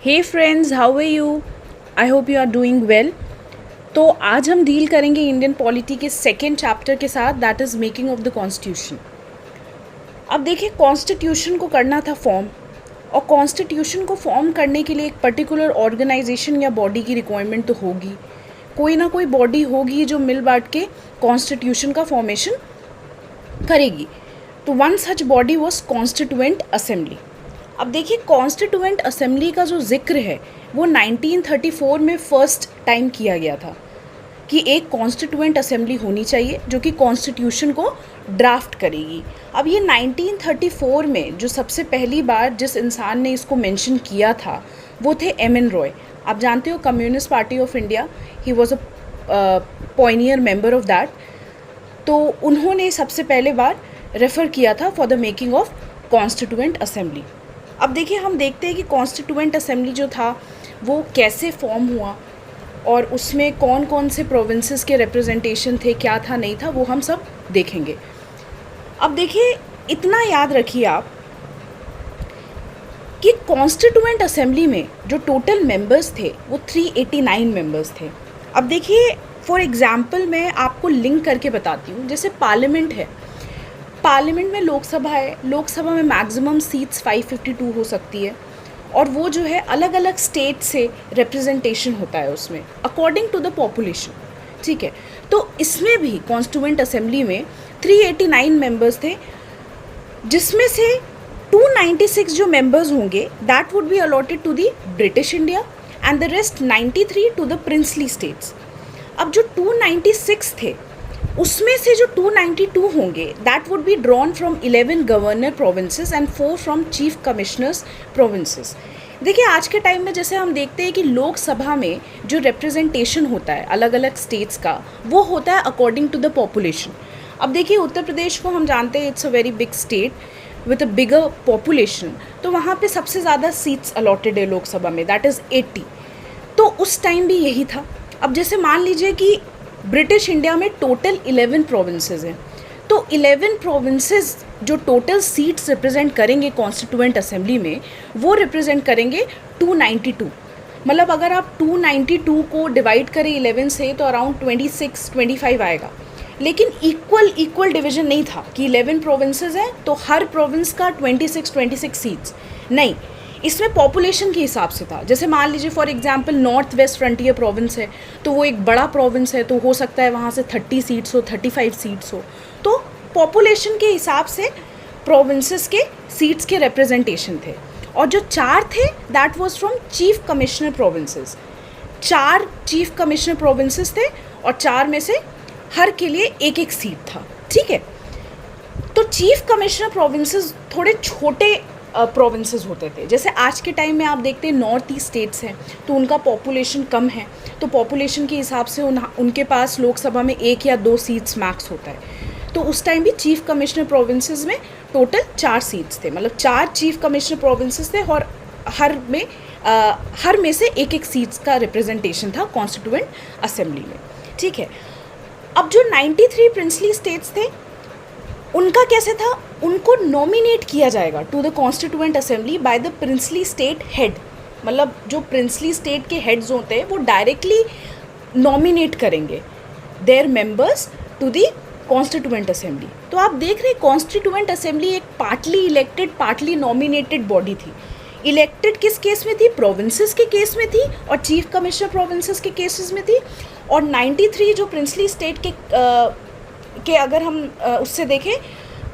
Hey friends, how are you? I hope you are doing well. तो आज हम deal करेंगे इंडियन पॉलिटी के सेकेंड चैप्टर के साथ, that is making of the constitution. अब देखिए, कॉन्स्टिट्यूशन को करना था फॉर्म, और कॉन्स्टिट्यूशन को फॉर्म करने के लिए एक पर्टिकुलर ऑर्गेनाइजेशन या बॉडी की रिक्वायरमेंट तो होगी। कोई ना कोई बॉडी होगी जो मिल बांट के कॉन्स्टिट्यूशन का फॉर्मेशन करेगी। तो one such body was constituent assembly. अब देखिए, कॉन्स्टिट्यूएंट असेंबली का जो जिक्र है वो 1934 में फर्स्ट टाइम किया गया था कि एक कॉन्स्टिट्यूएंट असेंबली होनी चाहिए जो कि कॉन्स्टिट्यूशन को ड्राफ्ट करेगी। अब ये 1934 में जो सबसे पहली बार जिस इंसान ने इसको मेंशन किया था वो थे एम.एन. रॉय। आप जानते हो, communist party of India, he was a Pioneer member of that. तो उन्होंने सबसे पहले बार रेफ़र किया था for the making of constituent assembly. अब देखिए, हम देखते हैं कि कॉन्स्टिट्यूएंट असेंबली जो था वो कैसे फॉर्म हुआ और उसमें कौन कौन से प्रोविंसेस के रिप्रेजेंटेशन थे, क्या था नहीं था, वो हम सब देखेंगे। अब देखिए, इतना याद रखिए आप कि कॉन्स्टिट्यूएंट असेंबली में जो टोटल मेंबर्स थे वो 389 मेंबर्स थे। अब देखिए, फॉर एग्जांपल मैं आपको लिंक करके बताती हूँ। जैसे पार्लियामेंट है, पार्लियामेंट में लोकसभा है, लोकसभा में मैक्सिमम सीट्स 552 हो सकती है, और वो जो है अलग अलग स्टेट से रिप्रेजेंटेशन होता है उसमें अकॉर्डिंग टू द पॉपुलेशन। ठीक है, तो इसमें भी कॉन्स्टिट्यूएंट असेंबली में 389 मेंबर्स थे, जिसमें से 296 जो मेंबर्स होंगे that would be allotted to the British India and the rest 93 to the princely states. अब जो 296 थे उसमें से जो 292 होंगे that would be drawn from 11 governor provinces and 4 from chief commissioners provinces. देखिए, आज के टाइम में जैसे हम देखते हैं कि लोकसभा में जो रिप्रेजेंटेशन होता है अलग अलग स्टेट्स का, वो होता है अकॉर्डिंग टू द पॉपुलेशन। अब देखिए, उत्तर प्रदेश को हम जानते हैं it's a very big state with a bigger population, तो वहाँ पे सबसे ज़्यादा सीट्स अलॉटेड है लोकसभा में, दैट इज़ 80। तो उस टाइम भी यही था। अब जैसे मान लीजिए कि ब्रिटिश इंडिया में टोटल 11 प्रोविंसेस हैं, तो 11 प्रोविंसेस जो टोटल सीट्स रिप्रेजेंट करेंगे कॉन्स्टिट्यूएंट असेंबली में, वो रिप्रेजेंट करेंगे 292। मतलब अगर आप 292 को डिवाइड करें 11 से तो अराउंड 26-25 आएगा। लेकिन इक्वल डिवीजन नहीं था कि 11 प्रोविंसेस हैं तो हर प्रोविंस का 26 सीट्स, नहीं, इसमें पॉपुलेशन के हिसाब से था। जैसे मान लीजिए for example north west frontier province है, तो वो एक बड़ा प्रोविंस है, तो हो सकता है वहाँ से 30 सीट्स हो, 35 सीट्स हो। तो पॉपुलेशन के हिसाब से प्रोविंसेस के सीट्स के रिप्रेजेंटेशन थे। और जो 4 थे that was from chief commissioner provinces. 4 chief commissioner provinces थे और 4 में से हर के लिए एक एक सीट था। ठीक है, तो चीफ कमिश्नर प्रोविंसेस थोड़े छोटे प्रोविंसेस होते थे। जैसे आज के टाइम में आप देखते हैं नॉर्थ ईस्ट स्टेट्स हैं, तो उनका पॉपुलेशन कम है, तो पॉपुलेशन के हिसाब से उनके पास लोकसभा में 1 या 2 सीट्स मैक्स होता है। तो उस टाइम भी चीफ कमिश्नर प्रोविंसेस में टोटल 4 सीट्स थे, मतलब 4 चीफ कमिश्नर प्रोविंसेस थे और हर में से एक एक सीट्स का रिप्रेजेंटेशन था कॉन्स्टिट्यूएंट असेंबली में। ठीक है, अब जो 93 प्रिंसली स्टेट्स थे उनका कैसे था, उनको नॉमिनेट किया जाएगा to the constituent assembly by the princely state head. मतलब जो प्रिंसली स्टेट के हेड्स होते हैं वो डायरेक्टली नॉमिनेट करेंगे their members to the constituent assembly. तो आप देख रहे हैं कॉन्स्टिट्यूएंट असेंबली एक partly elected partly nominated body थी। इलेक्टेड किस केस में थी, प्रोविंसेस के केस में थी और चीफ कमिश्नर प्रोविंसेस के केसेस में थी। और 93 जो प्रिंसली स्टेट के अगर हम उससे देखें,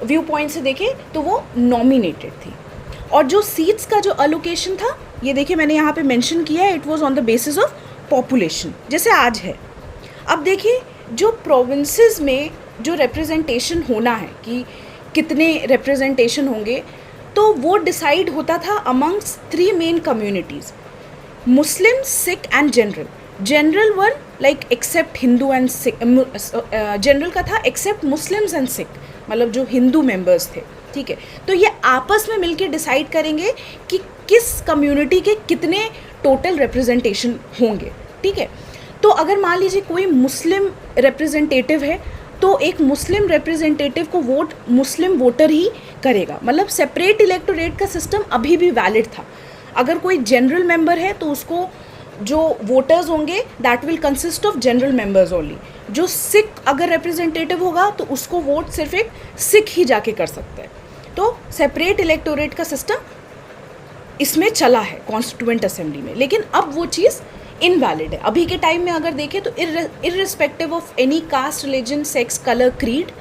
व्यू पॉइंट से देखें, तो वो नॉमिनेटेड थी। और जो सीट्स का जो अलोकेशन था, ये देखिए मैंने यहाँ पे मेंशन किया है, it was on the basis of population, जैसे आज है। अब देखिए, जो प्रोविंसेस में जो रिप्रेजेंटेशन होना है कि कितने रिप्रेजेंटेशन होंगे, तो वो डिसाइड होता था amongst 3 main communities, Muslim, Sikh and general. General one like except Hindu and Sikh, general का था एक्सेप्ट मुस्लिम्स एंड सिख, मतलब जो हिंदू मेंबर्स थे। ठीक है, तो ये आपस में मिलके डिसाइड करेंगे कि किस कम्युनिटी के कितने टोटल रिप्रेजेंटेशन होंगे। ठीक है, तो अगर मान लीजिए कोई मुस्लिम रिप्रेजेंटेटिव है तो एक मुस्लिम रिप्रेजेंटेटिव को वोट मुस्लिम वोटर ही करेगा। मतलब सेपरेट इलेक्टोरेट का सिस्टम अभी भी वैलिड था। अगर कोई जनरल मेंबर है तो उसको जो वोटर्स होंगे that will consist of general members only. जो सिख अगर रिप्रेजेंटेटिव होगा तो उसको वोट सिर्फ एक सिख ही जाके कर सकता है। तो सेपरेट इलेक्टोरेट का सिस्टम इसमें चला है कॉन्स्टिट्यूएंट असेंबली में, लेकिन अब वो चीज़ इनवैलिड है। अभी के टाइम में अगर देखें तो irrespective of any caste, religion, sex, colour, creed,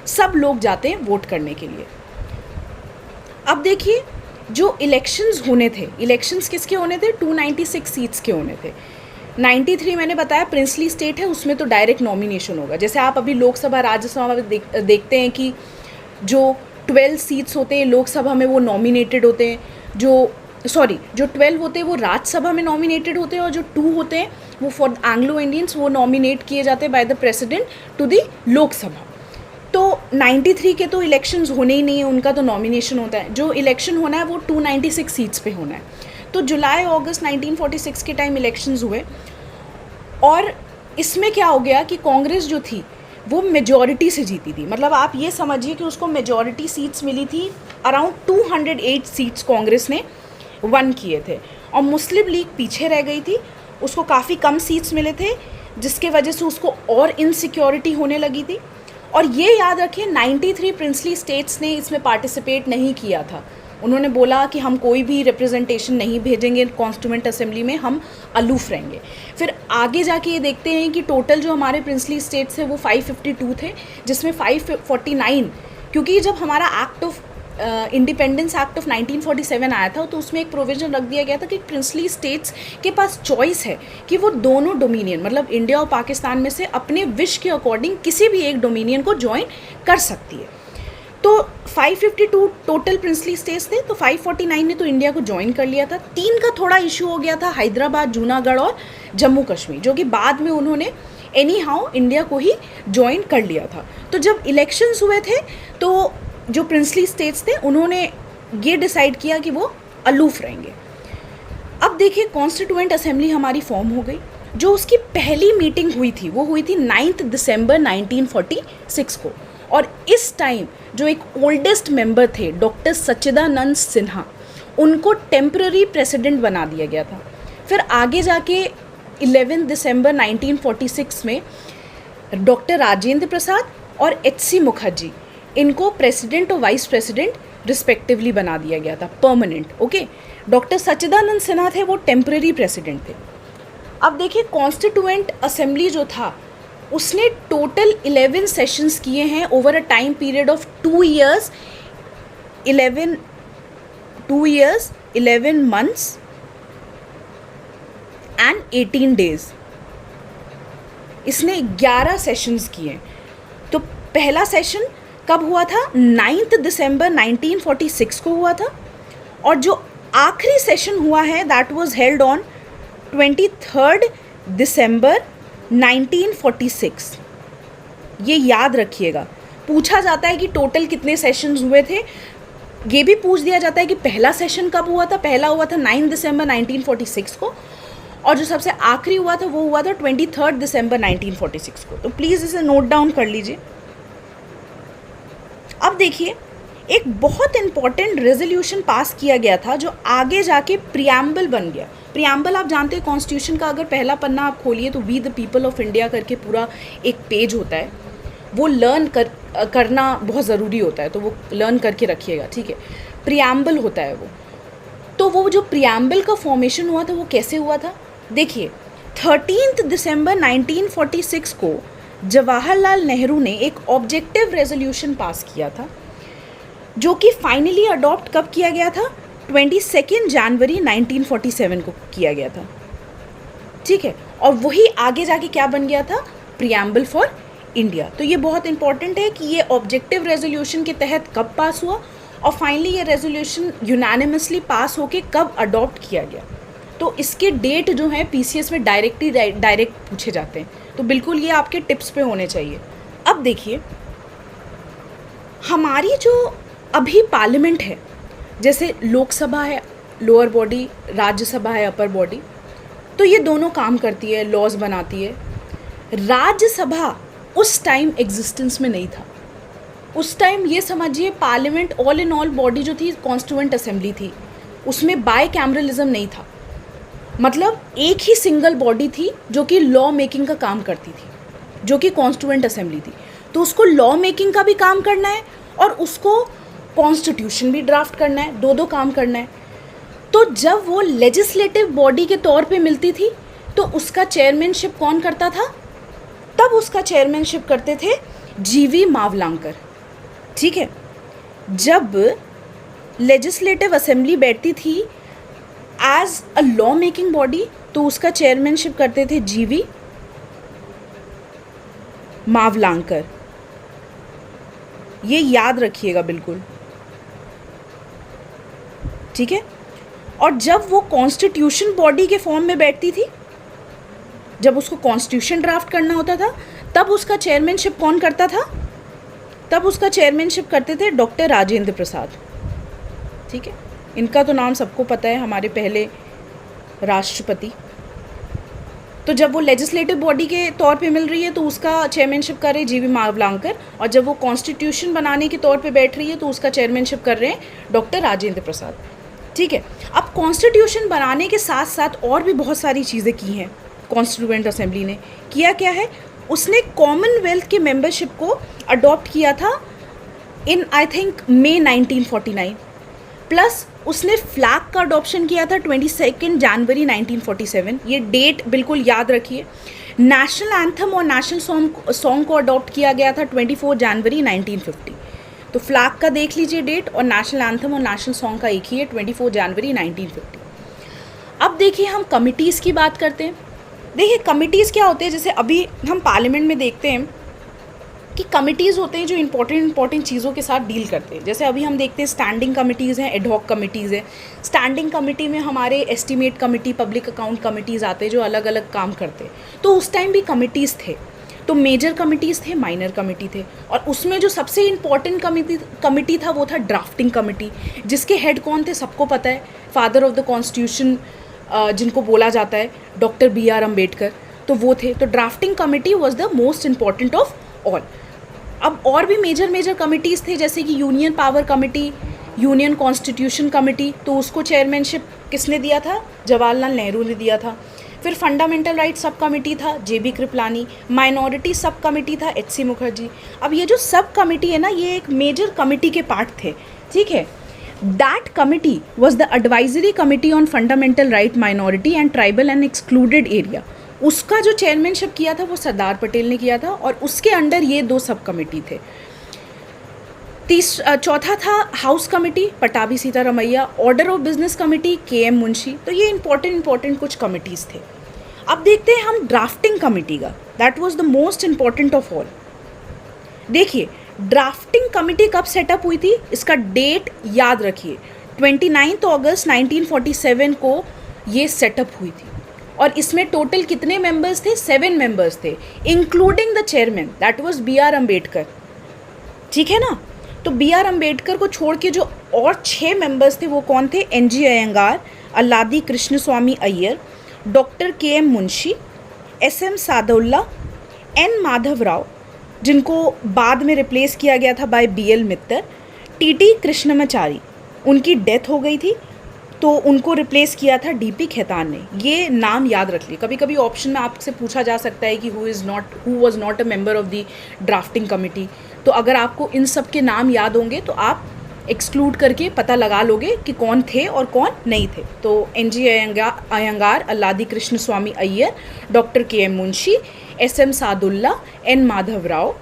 सब लोग जाते हैं वोट करने के लिए। अब देखिए जो इलेक्शंस होने थे, इलेक्शंस किसके होने थे? 296 सीट्स के होने थे। 93 मैंने बताया प्रिंसली स्टेट है, उसमें तो डायरेक्ट नॉमिनेशन होगा। जैसे आप अभी लोकसभा राज्यसभा में देखते हैं कि जो 12 सीट्स होते हैं लोकसभा में वो नॉमिनेटेड होते हैं, जो 12 होते हैं वो राज्यसभा में नॉमिनेटेड होते हैं, और जो 2 होते हैं वो फॉर एंग्लो इंडियंस वो नॉमिनेट किए जाते हैं by the president to the Lok Sabha. तो 93 के तो इलेक्शंस होने ही नहीं है, उनका तो नॉमिनेशन होता है। जो इलेक्शन होना है वो 296 सीट्स पे होना है। तो जुलाई अगस्त 1946 के टाइम इलेक्शंस हुए, और इसमें क्या हो गया कि कांग्रेस जो थी वो मेजॉरिटी से जीती थी। मतलब आप ये समझिए कि उसको मेजॉरिटी सीट्स मिली थी, अराउंड 208 सीट्स कांग्रेस ने वन किए थे, और मुस्लिम लीग पीछे रह गई थी, उसको काफ़ी कम सीट्स मिले थे, जिसके वजह से उसको और इनसिक्योरिटी होने लगी थी। और ये याद रखिए 93 प्रिंसली स्टेट्स ने इसमें पार्टिसिपेट नहीं किया था। उन्होंने बोला कि हम कोई भी रिप्रेजेंटेशन नहीं भेजेंगे कॉन्स्टिट्यूएंट असेंबली में, हम अलूफ रहेंगे। फिर आगे जाके ये देखते हैं कि टोटल जो हमारे प्रिंसली स्टेट्स थे वो 552 थे, जिसमें 549, क्योंकि जब हमारा act of independence act of 1947 आया था तो उसमें एक प्रोविज़न रख दिया गया था कि प्रिंसली स्टेट्स के पास चॉइस है कि वो दोनों डोमिनियन मतलब इंडिया और पाकिस्तान में से अपने विश के अकॉर्डिंग किसी भी एक डोमिनियन को ज्वाइन कर सकती है। तो 552 टोटल प्रिंसली स्टेट्स थे, तो 549 ने तो इंडिया को ज्वाइन कर लिया था। 3 का थोड़ा इशू हो गया था, हैदराबाद, जूनागढ़ और जम्मू कश्मीर, जो कि बाद में उन्होंने एनी हाउ इंडिया को ही ज्वाइन कर लिया था। तो जब इलेक्शंस हुए थे तो जो प्रिंसली स्टेट्स थे उन्होंने ये डिसाइड किया कि वो अलूफ रहेंगे। अब देखिए कॉन्स्टिट्यूएंट असेंबली हमारी फॉर्म हो गई। जो उसकी पहली मीटिंग हुई थी वो हुई थी 9 दिसंबर 1946 को, और इस टाइम जो एक ओल्डेस्ट मेंबर थे डॉक्टर सच्चिदानंद सिन्हा, उनको टेम्पररी प्रेसिडेंट बना दिया गया था। फिर आगे जाके 11 दिसंबर 1946 में डॉक्टर राजेंद्र प्रसाद और HC मुखर्जी, इनको प्रेसिडेंट और वाइस प्रेसिडेंट रिस्पेक्टिवली बना दिया गया था, परमानेंट। ओके, डॉक्टर सच्चिदानंद सिन्हा थे वो टेम्पररी प्रेसिडेंट थे। अब देखिए कॉन्स्टिट्यूएंट असेंबली जो था उसने टोटल 11 सेशंस किए हैं over a time period of 2 years 11 months and 18 days। इसने 11 सेशंस किए। तो पहला सेशन कब हुआ था? 9 दिसंबर 1946 को हुआ था, और जो आखिरी सेशन हुआ है दैट वाज हेल्ड ऑन 23 दिसंबर 1946। ये याद रखिएगा, पूछा जाता है कि टोटल कितने सेशंस हुए थे। ये भी पूछ दिया जाता है कि पहला सेशन कब हुआ था। पहला हुआ था 9 दिसंबर 1946 को, और जो सबसे आखिरी हुआ था वो हुआ था 23 दिसंबर 1946 को। तो प्लीज़ इसे नोट डाउन कर लीजिए। अब देखिए एक बहुत इम्पॉर्टेंट रेजोल्यूशन पास किया गया था जो आगे जाके प्रियम्बल बन गया। प्रियम्बल आप जानते हैं कॉन्स्टिट्यूशन का, अगर पहला पन्ना आप खोलिए तो we the people of India करके पूरा एक पेज होता है, वो लर्न करना बहुत ज़रूरी होता है, तो वो लर्न करके रखिएगा, ठीक है। प्रियम्बल होता है वो। तो वो जो प्रियम्बल का फॉर्मेशन हुआ था वो कैसे हुआ था? देखिए 13 दिसंबर 1946 को जवाहरलाल नेहरू ने एक ऑब्जेक्टिव रेजोल्यूशन पास किया था, जो कि फाइनली अडॉप्ट कब किया गया था? 22 जनवरी 1947 को किया गया था, ठीक है। और वही आगे जाके क्या बन गया था? Preamble for India. तो ये बहुत इंपॉर्टेंट है कि ये ऑब्जेक्टिव रेजोल्यूशन के तहत कब पास हुआ, और फाइनली ये रेजोल्यूशन यूनानिमसली पास होके कब अडॉप्ट किया गया। तो इसके डेट जो है PCS में डायरेक्ट पूछे जाते हैं, तो बिल्कुल ये आपके टिप्स पे होने चाहिए। अब देखिए हमारी जो अभी पार्लियामेंट है, जैसे लोकसभा है लोअर बॉडी, राज्यसभा है अपर बॉडी, तो ये दोनों काम करती है, लॉज बनाती है। राज्यसभा उस टाइम एग्जिस्टेंस में नहीं था। उस टाइम ये समझिए parliament all in all body जो थी कॉन्स्टिट्यूएंट असेंबली थी, उसमें बाय कैमरलिज्म नहीं था, मतलब एक ही सिंगल बॉडी थी जो कि लॉ मेकिंग का काम करती थी, जो कि कॉन्स्टिट्यूएंट असेंबली थी। तो उसको लॉ मेकिंग का भी काम करना है और उसको कॉन्स्टिट्यूशन भी ड्राफ्ट करना है, दो काम करना है। तो जब वो लेजिस्लेटिव बॉडी के तौर पे मिलती थी तो उसका चेयरमैनशिप कौन करता था? तब उसका चेयरमैनशिप करते थे जीवी मावलांकर। ठीक है, जब लेजिस्लेटिव असेंबली बैठती थी as a law making body तो उसका चेयरमैनशिप करते थे जीवी मावलांकर। ये याद रखिएगा बिल्कुल, ठीक है। और जब वो कॉन्स्टिट्यूशन बॉडी के फॉर्म में बैठती थी, जब उसको कॉन्स्टिट्यूशन ड्राफ्ट करना होता था, तब उसका चेयरमैनशिप कौन करता था? तब उसका चेयरमैनशिप करते थे डॉक्टर राजेंद्र प्रसाद। ठीक है, इनका तो नाम सबको पता है, हमारे पहले राष्ट्रपति। तो जब वो लेजिस्लेटिव बॉडी के तौर पे मिल रही है तो उसका चेयरमैनशिप कर रहे हैं जीवी मावलांकर, और जब वो कॉन्स्टिट्यूशन बनाने के तौर पे बैठ रही है तो उसका चेयरमैनशिप कर रहे हैं डॉक्टर राजेंद्र प्रसाद। ठीक है, अब कॉन्स्टिट्यूशन बनाने के साथ साथ और भी बहुत सारी चीज़ें की हैं कॉन्स्टिट्यूएंट असेंबली ने। किया क्या है, उसने कॉमनवेल्थ के मेंबरशिप को अडॉप्ट किया था इन आई थिंक मई 1949, प्लस उसने फ्लैग का अडॉप्शन किया था 22 जनवरी 1947। ये डेट बिल्कुल याद रखिए। नेशनल एंथम और नेशनल सॉन्ग को अडॉप्ट किया गया था 24 जनवरी 1950। तो फ्लैग का देख लीजिए डेट, और नेशनल एंथम और नेशनल सॉन्ग का एक ही है, 24 जनवरी 1950। अब देखिए हम कमिटीज़ की बात करते हैं। देखिए कमिटीज़ क्या होते हैं, जैसे अभी हम पार्लियामेंट में देखते हैं कि कमिटीज़ होते हैं जो इंपॉर्टेंट चीज़ों के साथ डील करते हैं। जैसे अभी हम देखते हैं स्टैंडिंग कमिटीज़ हैं, एडहॉक कमिटीज़ हैं। स्टैंडिंग कमिटी में हमारे estimate committee, public account committees आते हैं जो अलग अलग काम करते हैं। तो उस टाइम भी कमिटीज़ थे, तो मेजर कमिटीज़ थे, माइनर कमिटी थे, और उसमें जो सबसे इम्पॉर्टेंट कमिटी था वो था ड्राफ्टिंग कमिटी, जिसके हेड कौन थे सबको पता है, फादर ऑफ द कॉन्स्टिट्यूशन जिनको बोला जाता है डॉक्टर BR अम्बेडकर, तो वो थे। तो drafting committee was the most important of all. अब और भी मेजर कमिटीज़ थे, जैसे कि union power committee, union constitution committee, तो उसको चेयरमैनशिप किसने दिया था? जवाहरलाल नेहरू ने दिया था। फिर फंडामेंटल राइट सब कमिटी था JB कृपलानी, माइनॉरिटी सब कमिटी था HC मुखर्जी। अब ये जो सब कमिटी है ना, ये एक मेजर कमिटी के पार्ट थे। ठीक है, that committee was the advisory committee on fundamental right, minority and tribal and excluded area. उसका जो चेयरमैनशिप किया था वो सरदार पटेल ने किया था, और उसके अंडर ये 2 सब कमिटी थे। चौथा था house committee, Pattabhi Sitaramayya, order of business committee, KM Munshi. तो ये इंपॉर्टेंट कुछ कमिटीज़ थे। अब देखते हैं हम ड्राफ्टिंग कमिटी का, that was the most important of all. देखिए ड्राफ्टिंग कमिटी कब सेटअप हुई थी, इसका डेट याद रखिए, 29 अगस्त 1947 को ये सेटअप हुई थी। और इसमें टोटल कितने मेंबर्स थे? 7 मेंबर्स थे, including the chairman, that was BR Ambedkar. ठीक है ना, तो BR अम्बेडकर को छोड़ के जो और 6 मेंबर्स थे वो कौन थे? NG Ayyangar, Alladi Krishnaswamy Iyer, doctor KM Munshi, SM Saadulla, N Madhav Rao, जिनको बाद में रिप्लेस किया गया था by BL Mitter, TT Krishnamachari, उनकी डेथ हो गई थी तो उनको रिप्लेस किया था DP खेतान ने। ये नाम याद रख लिए, कभी कभी ऑप्शन में आपसे पूछा जा सकता है कि who was not a member of the drafting committee. तो अगर आपको इन सब के नाम याद होंगे तो आप एक्सक्लूड करके पता लगा लोगे कि कौन थे और कौन नहीं थे। तो NG Ayyangar, Alladi Krishnaswamy Iyer, doctor KM Munshi, SM Saadulla, N Madhav Rao,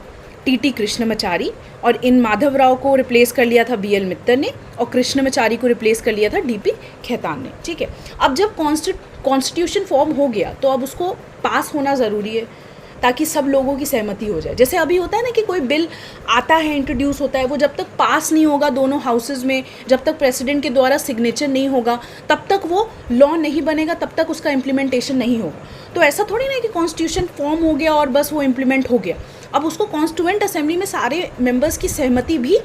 TT Krishnamachari, और इन माधव राव को रिप्लेस कर लिया था BL मित्तर ने, और कृष्णमाचारी को रिप्लेस कर लिया था DP खेतान ने। ठीक है, अब जब कॉन्स्टिट्यूशन फॉर्म हो गया तो अब उसको पास होना ज़रूरी है ताकि सब लोगों की सहमति हो जाए। जैसे अभी होता है ना कि कोई बिल आता है, इंट्रोड्यूस होता है, वो जब तक पास नहीं होगा दोनों हाउसेज में, जब तक प्रेसिडेंट के द्वारा सिग्नेचर नहीं होगा, तब तक वो लॉ नहीं बनेगा, तब तक उसका इम्प्लीमेंटेशन नहीं होगा। तो ऐसा थोड़ी ना कि कॉन्स्टिट्यूशन फॉर्म हो गया और बस वो इम्प्लीमेंट हो गया। अब उसको कॉन्स्टिट्यूएंट असेंबली में सारे मेंबर्स की सहमति भी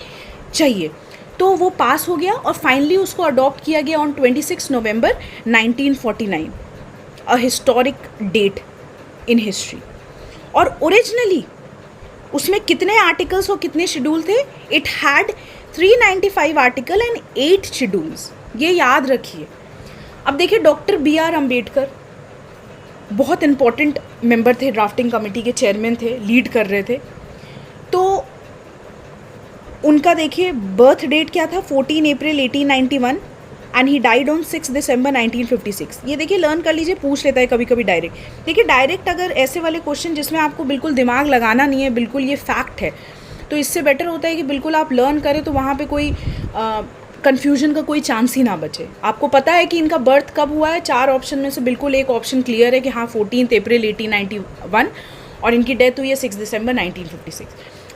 चाहिए। तो वो पास हो गया और फाइनली उसको अडॉप्ट किया गया on 26 November 1949, a historic date in history. और ओरिजिनली उसमें कितने आर्टिकल्स और कितने शेड्यूल थे? It had 395 article and 8 schedules. ये याद रखिए। अब देखिए डॉक्टर BR अम्बेडकर बहुत इम्पॉर्टेंट मेंबर थे, ड्राफ्टिंग कमेटी के चेयरमैन थे, लीड कर रहे थे। तो उनका देखिए बर्थ डेट क्या था, 14 अप्रैल 1891 एंड ही डाइड ऑन 6 दिसंबर 1956। ये देखिए लर्न कर लीजिए, पूछ लेता है कभी कभी डायरेक्ट। देखिए डायरेक्ट अगर ऐसे वाले क्वेश्चन जिसमें आपको बिल्कुल दिमाग लगाना नहीं है, बिल्कुल ये फैक्ट है, तो इससे बेटर होता है कि बिल्कुल आप लर्न करें, तो वहाँ पे कोई कन्फ्यूजन का कोई चांस ही ना बचे। आपको पता है कि इनका बर्थ कब हुआ है, 4 ऑप्शन में से बिल्कुल एक ऑप्शन क्लियर है कि हाँ 14 अप्रैल 1891 और इनकी डेथ हुई है 6 दिसंबर 1956।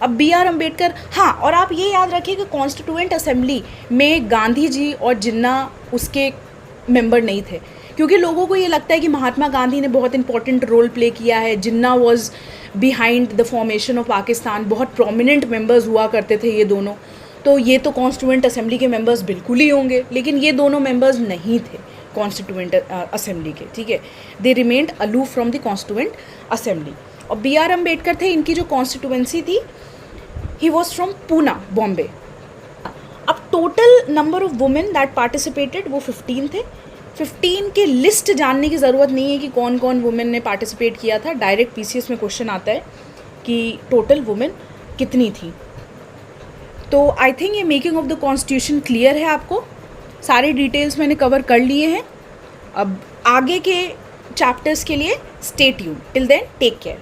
अब BR अम्बेडकर, हाँ, और आप ये याद रखिए कि कॉन्स्टिट्यूएंट असेंबली में गांधी जी और जिन्ना उसके मेंबर नहीं थे, क्योंकि लोगों को ये लगता है कि महात्मा गांधी ने बहुत इंपॉर्टेंट रोल प्ले किया है, Jinnah was behind the formation of Pakistan, बहुत प्रोमिनेंट मेंबर्स हुआ करते थे ये दोनों, तो ये तो कॉन्स्टिट्यूएंट असेंबली के मेंबर्स बिल्कुल ही होंगे, लेकिन ये दोनों मेंबर्स नहीं थे कॉन्स्टिट्यूएंट असेंबली के, ठीक है। They remained aloof from the constituent assembly. और BR अम्बेडकर थे, इनकी जो कॉन्स्टिट्यूएंसी थी, he was from Poona, Bombay. अब total number of women that participated वो 15 थे। 15 के लिस्ट जानने की ज़रूरत नहीं है कि कौन कौन वुमेन ने पार्टिसिपेट किया था, डायरेक्ट PCS में क्वेश्चन आता है कि टोटल वुमेन कितनी थी। तो आई थिंक ये making of the constitution clear है, आपको सारे डिटेल्स मैंने कवर कर लिए हैं। अब आगे के चैप्टर्स के लिए stay tuned. Till then take care.